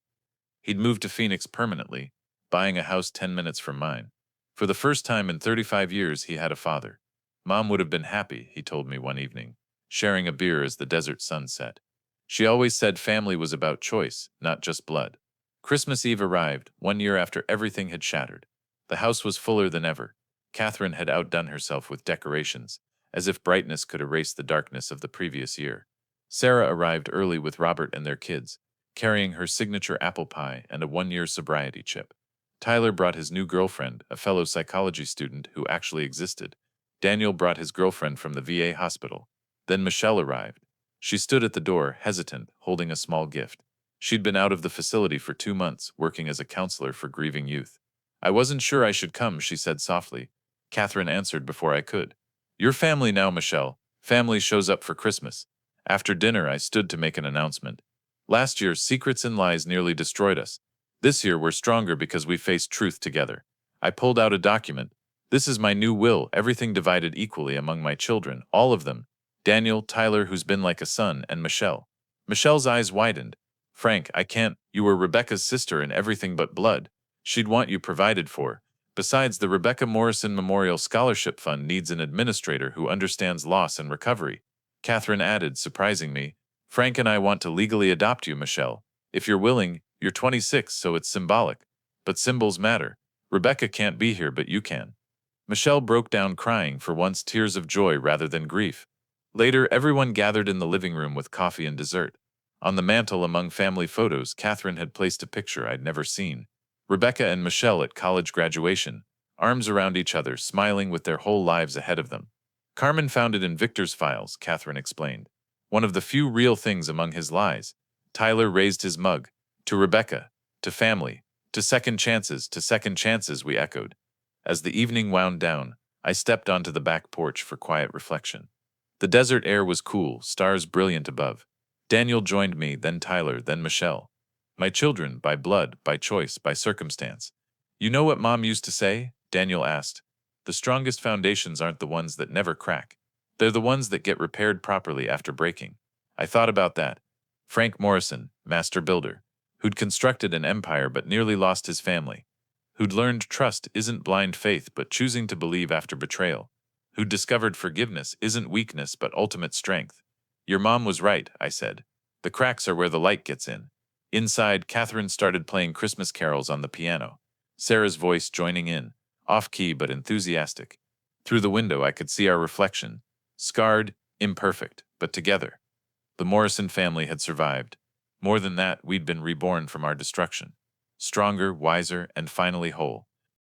Speaker 1: He'd moved to Phoenix permanently, buying a house 10 minutes from mine. For the first time in 35 years, he had a father. "Mom would have been happy," he told me one evening, sharing a beer as the desert sun set. "She always said family was about choice, not just blood." Christmas Eve arrived, 1 year after everything had shattered. The house was fuller than ever. Catherine had outdone herself with decorations, as if brightness could erase the darkness of the previous year. Sarah arrived early with Robert and their kids, carrying her signature apple pie and a 1-year sobriety chip. Tyler brought his new girlfriend, a fellow psychology student who actually existed. Daniel brought his girlfriend from the VA hospital. Then Michelle arrived. She stood at the door, hesitant, holding a small gift. She'd been out of the facility for 2 months, working as a counselor for grieving youth. "I wasn't sure I should come," she said softly. Catherine answered before I could. "Your family now, Michelle. Family shows up for Christmas." After dinner, I stood to make an announcement. "Last year, secrets and lies nearly destroyed us. This year, we're stronger because we faced truth together." I pulled out a document. "This is my new will, everything divided equally among my children, all of them. Daniel, Tyler, who's been like a son, and Michelle." Michelle's eyes widened. "Frank, I can't. You were Rebecca's sister and everything but blood. She'd want you provided for. Besides, the Rebecca Morrison Memorial Scholarship Fund needs an administrator who understands loss and recovery." Catherine added, surprising me, "Frank and I want to legally adopt you, Michelle. If you're willing, you're 26, so it's symbolic. But symbols matter. Rebecca can't be here, but you can." Michelle broke down crying, for once tears of joy rather than grief. Later, everyone gathered in the living room with coffee and dessert. On the mantel among family photos, Catherine had placed a picture I'd never seen. Rebecca and Michelle at college graduation, arms around each other, smiling with their whole lives ahead of them. "Carmen found it in Victor's files," Catherine explained. "One of the few real things among his lies." Tyler raised his mug. "To Rebecca, to family, to second chances," we echoed. As the evening wound down, I stepped onto the back porch for quiet reflection. The desert air was cool, stars brilliant above. Daniel joined me, then Tyler, then Michelle. My children, by blood, by choice, by circumstance. "You know what Mom used to say?" Daniel asked. "The strongest foundations aren't the ones that never crack. They're the ones that get repaired properly after breaking." I thought about that. Frank Morrison, master builder, who'd constructed an empire but nearly lost his family. Who'd learned trust isn't blind faith but choosing to believe after betrayal. Who'd discovered forgiveness isn't weakness but ultimate strength. "Your mom was right," I said. "The cracks are where the light gets in." Inside, Catherine started playing Christmas carols on the piano, Sarah's voice joining in, off-key but enthusiastic. Through the window, I could see our reflection, scarred, imperfect, but together. The Morrison family had survived. More than that, we'd been reborn from our destruction. Stronger, wiser, and finally whole.